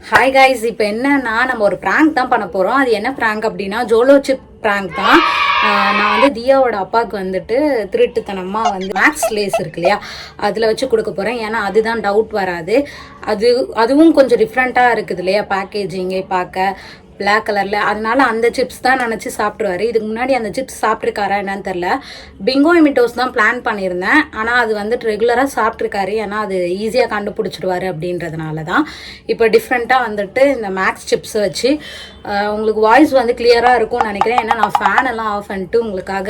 Hi guys, இப்போ என்னன்னா நம்ம ஒரு ப்ராங்க் தான் பண்ண போகிறோம். அது என்ன ப்ராங்க் அப்படின்னா ஜோலோ சிப் ப்ராங்க் தான். நான் வந்து தியாவோட அப்பாவுக்கு வந்துட்டு திருட்டுத்தனமாக வந்து மேக்ஸ் லேஸ் இருக்கு இல்லையா, அதில் வச்சு கொடுக்க போகிறேன். ஏன்னா அதுதான் டவுட் வராது. அதுவும் கொஞ்சம் டிஃப்ரெண்ட்டாக இருக்குது இல்லையா, பேக்கேஜிங்கே பார்க்க பிளாக் கலரில். அதனால அந்த சிப்ஸ் தான் நினச்சி சாப்பிட்ருவாரு. இதுக்கு முன்னாடி அந்த சிப்ஸ் சாப்பிட்ருக்காரா என்னன்னு தெரில. பிங்கோ எமிட்டோஸ் தான் பிளான் பண்ணியிருந்தேன். ஆனால் அது வந்துட்டு ரெகுலராக சாப்பிட்ருக்காரு. ஏன்னா அது ஈஸியாக கண்டுபிடிச்சிடுவார் அப்படின்றதுனால தான். இப்போ டிஃப்ரெண்ட்டாக வந்துட்டு இந்த மேக்ஸ் சிப்ஸை வச்சு உங்களுக்கு வாய்ஸ் வந்து கிளியராக இருக்கும்னு நினைக்கிறேன். ஏன்னா நான் ஃபேன் எல்லாம் ஆஃப் பண்ணிட்டு உங்களுக்காக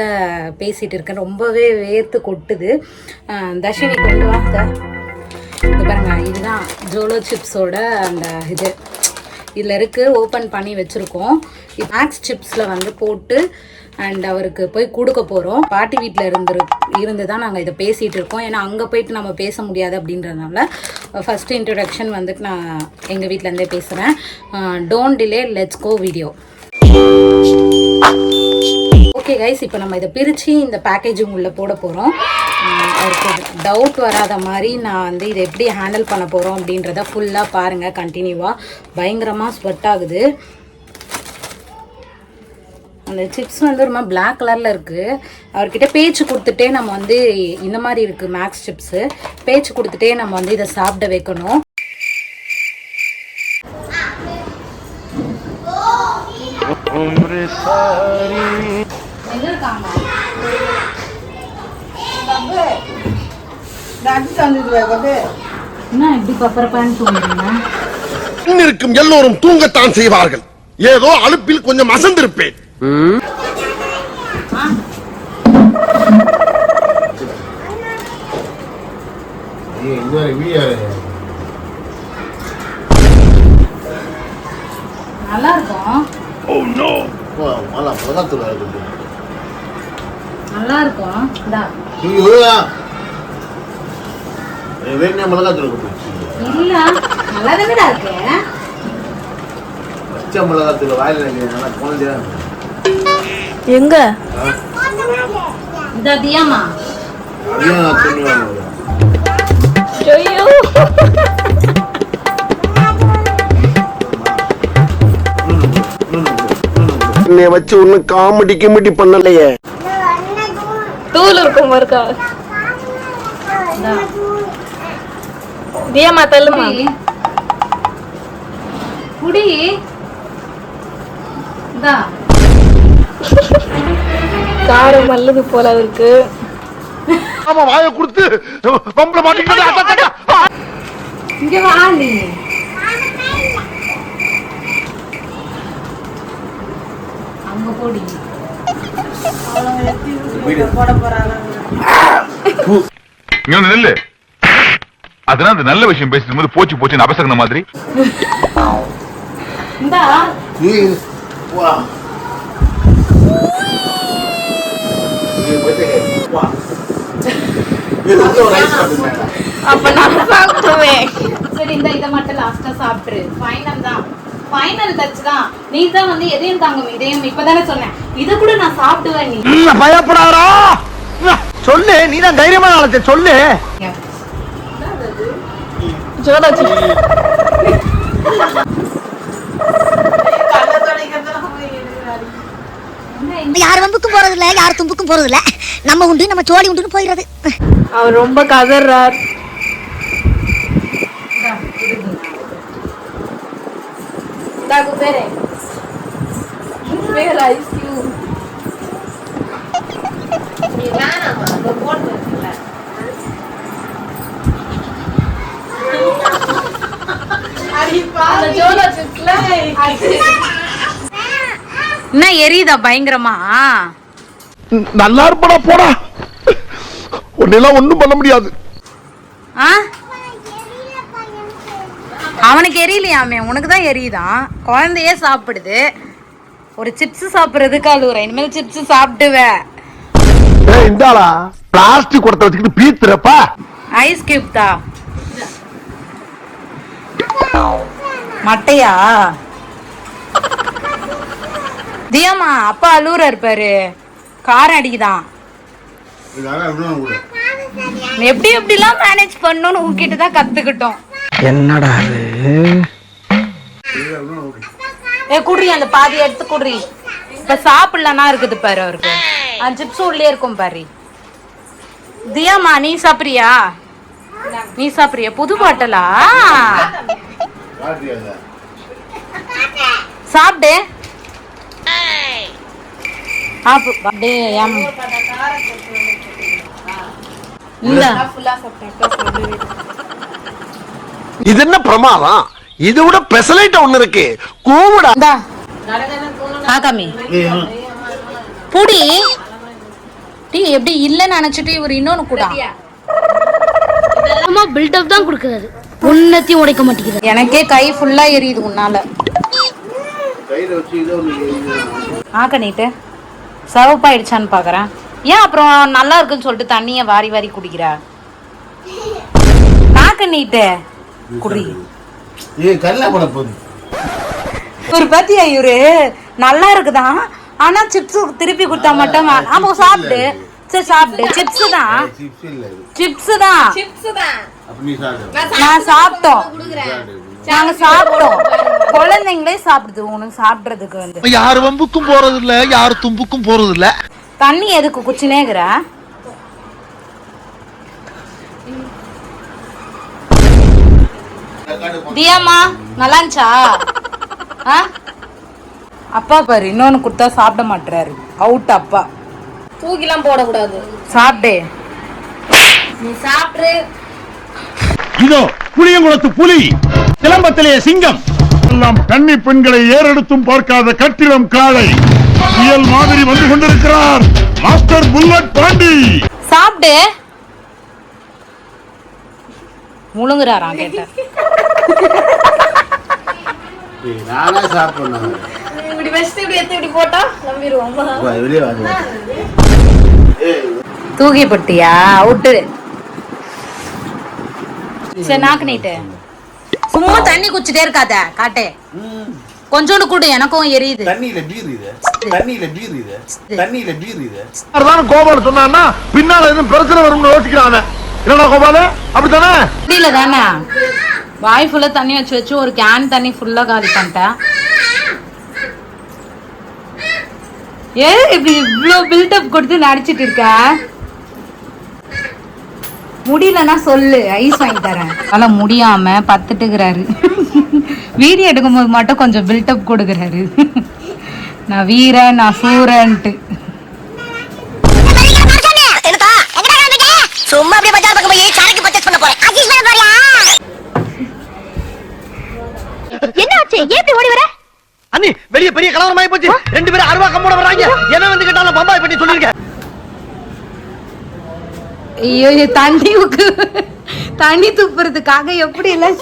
பேசிகிட்டு இருக்கேன். ரொம்பவே வேர்த்து கொட்டுது. தர்ஷினி கொண்டு வாங்க. இது பாருங்க, இதுதான் ஜோலோ சிப்ஸோட அந்த இது இதில் இருக்குது. ஓப்பன் பண்ணி வச்சுருக்கோம். மேக்ஸ் சிப்ஸில் வந்து போட்டு அண்ட் அவருக்கு போய் கொடுக்க போகிறோம். பாட்டி வீட்டில் இருந்து தான் நாங்கள் இதை பேசிகிட்டு இருக்கோம். ஏன்னா அங்கே போயிட்டு நம்ம பேச முடியாது அப்படின்றதுனால ஃபஸ்ட்டு இன்ட்ரடக்ஷன் வந்துட்டு நான் எங்கள் வீட்டிலேருந்தே பேசுகிறேன். Don't delay, let's go video. Okay guys, இப்போ நம்ம இதை பிரித்து இந்த பேக்கேஜிங் உள்ளே போட போகிறோம். அவருக்கு டவுட் வராத மாதிரி நான் வந்து இதை எப்படி ஹேண்டில் பண்ண போகிறோம் அப்படின்றத ஃபுல்லாக பாருங்கள் கண்டினியூவாக. பயங்கரமாக ஸ்வெட் ஆகுது. அந்த சிப்ஸ் வந்து ரொம்ப பிளாக் கலரில் இருக்குது. அவர்கிட்ட பேச்சு கொடுத்துட்டே நம்ம வந்து இந்த மாதிரி இருக்குது மேக்ஸ் சிப்ஸு. பேச்சு கொடுத்துட்டே நம்ம வந்து இதை சாப்பிட வைக்கணும். இருக்கும் எல்லோரும் தூங்கத்தான் செய்வார்கள். ஏதோ அலுப்பில் கொஞ்சம் அசந்திருப்பேன். நல்லா இருக்கும். நல்லா இருக்கும். வேணா மிளகாத்தூள் இல்ல நல்லா தானடா இருக்கு. பச்சை மிளகாத்தூள் வாயில நல்லா குழந்தையா எங்க இந்த தியாமா அதையும் துணிவாங்க. ஐயோ என்னை வச்சு ஒன்னும் காமெடி கிமெடி பண்ணலையே. தூள் இருக்கும் மறுக்கா. தியாமா தள்ளுமா குடி. இந்தா காரம் மல்லுது போல இருக்கு. ஆமா, வாயை கொடுத்து பம்பள மாட்டிக்கிட்டு இங்க வா. நீ அங்க போடி. நெல்லு அதனால அந்த நல்ல விஷயம் பேசிட்டு போது போச்சு போச்சு அபசகன மாதிரி. இந்தா அப்ப நான் சாப்பிடுவேன். சரி, இந்த இதை மட்டும் லாஸ்டா சாப்பிட்டுரு. ஃபைனல் தான், ஃபைனல் டச் தான். நீ தான் வந்து எதையும் தாங்கும் இதையும் இப்பதானே சொன்னேன். இதை கூட நான் சாப்பிடுவேன். நீ பயப்படாரா சொல்லு. நீ தான் தைரியமா நாளத்தை சொல்லு. ஜோலோ யார் வம்புக்கும் போறது இல்ல, யார் தும்புக்கும் போறது இல்ல. நம்ம உண்டு, நம்ம சோழி உண்டுன்னு போயிடுறது. அவர் ரொம்ப கதறார். என்ன எரியுதா பயங்கரமா? நல்லா இருப்படா போடா. ஒன்னெல்லாம் ஒண்ணும் பண்ண முடியாது. அவனுக்கு எரியலையாமே, உனக்கு தான் எரியுதான். குழந்தையே சாப்பிடுது. ஒரு சிப்ஸ் சாப்பிடுறதுக்கு அழுவுற. இனிமேல் சிப்ஸ் சாப்பிடுவேன். இந்தாளா பிளாஸ்டிக் குடத்தை வச்சுக்கிட்டு பீத்துறப்பா. ஐஸ் கியூப் தா. மட்டையா? தியாமா அப்பா அழுவுற இருப்பாரு. காரம் அடிக்குதான். எப்படி எப்படிலாம் மேனேஜ் பண்ணணும்னு உங்ககிட்ட தான் கத்துக்கிட்டோம். என்னடா குடுறி அந்த பாதி எடுத்து குடுறி. இப்ப சாப்பிடலன்னா இருக்குது பாரு அவருக்கு. சிப்ஸ் உள்ளே இருக்கும் பாரு. தியாமா நீ சாப்பிடுறியா? நீ சாப்பிடுறியா? புது பாட்டலா? சாப்பிடு. இது என்ன பிரமாதம்? இது விட பெசலைட் ஒண்ணு இருக்கு. கூவுடா. ஆகாமி புடி டீ எப்படி இல்லன்னு நினைச்சிட்டு இவர் இன்னொன்னு கூட பில்டப் தான் கொடுக்கறாரு. உன்னத்தையும் உடைக்க மாட்டேங்குது. எனக்கே கை ஃபுல்லா எரியுது உன்னால. ஆக்கணிட்டு சவப்பாயிடுச்சான்னு பாக்குறேன். ஏன் அப்புறம் நல்லா இருக்குன்னு சொல்லிட்டு தண்ணிய வாரி வாரி குடிக்கிற? ஆக்கணிட்டு குடி. ஒரு பாத்தியா இவரு நல்லா இருக்குதான். ஆனா சிப்ஸ் திருப்பி கொடுத்தா மட்டும் ஆமா சாப்பிடு. சரி சாப்பிடு. சிப்ஸ் தான் நான் சாப்பிட்டோம். நாங்க சாப்பிட்டோம். குழந்தைங்களே சாப்பிடுது. உனக்கு சாப்பிடுறதுக்கு வந்து யாரு வம்புக்கும் போறது இல்ல, யாரு தும்புக்கும் போறது இல்ல. தண்ணி எதுக்கு குச்சினேங்கிற? தியாமா நல்லா இருந்துச்சா? அப்பா பாரு இன்னொன்னு கொடுத்தா சாப்பிட மாட்டாரு. அவுட் அப்பா. தூக்கிலாம் போடக்கூடாது. சாப்பிடு. நீ சாப்பிடு. இதோ புளியங்குளத்து புலி, சிலம்பத்திலே சிங்கம், எல்லாம் கன்னி பெண்களை ஏறெடுத்தும் பார்க்காத கட்டிடம் காளை புயல் மாதிரி வந்து கொண்டிருக்கிறார் மாஸ்டர் புல்லட் பாண்டி. சாப்பிடு. முழுங்குறாராம் கேட்ட. நானே சாப்பிடணும். இப்படி வச்சுட்டு இப்படி எடுத்து இப்படி போட்டா நம்பிடுவோம். வெளியே வாங்க. தூக்கி போட்டியா? அவுட்டு. சரி நாக்கு நீட்டு. சும்மா தண்ணி குச்சிட்டே இருக்காத. காட்டு கொஞ்சோண்டு கூடு. எனக்கும் எரியுது. தண்ணியில பீர் இது. தண்ணியில பீர் இது. தண்ணியில பீர் இது. அதான் கோபால் சொன்னான்னா பின்னால எதுவும் பிரச்சனை வரும்னு யோசிக்கிறான். என்னடா கோபால அப்படித்தானே? இல்ல தானே வாய் ஃபுல்லா தண்ணி வச்சு வச்சு ஒரு கேன் தண்ணி ஃபுல்லா காலி பண்ணிட்டேன். ஏன் இப்படி இவ்ளோ பில்டப் கொடுத்து நடிச்சிட்டு இருக்க? முடியலன்னா சொல்லு, ஐஸ் வாங்கி தரேன். அதனால முடியாம பத்துட்டுக்கிறாரு. வீடியோ எடுக்கும்போது மட்டும் கொஞ்சம் பில்டப் கொடுக்குறாரு. நான் வீரன், நான் சூரன்ட்டு. சும்மா அப்படியே பஜார் பக்கம் போய் சரக்கு பர்ச்சேஸ் பண்ண போறேன். அஜிஸ் பண்ண போறியா? என்ன ஆச்சு? ஏன் இப்படி ஓடி வர? அண்ணி வெளிய பெரிய கலவரமாயி போச்சு. ரெண்டு பேரும் அருவா கம்போட வராங்க. என்ன வந்து கேட்டாலும் பம்பாய் பண்ணி சொல்லிருக்க. ஐயோ தண்ணி துப்புறதுக்காக எப்படி எல்லாம்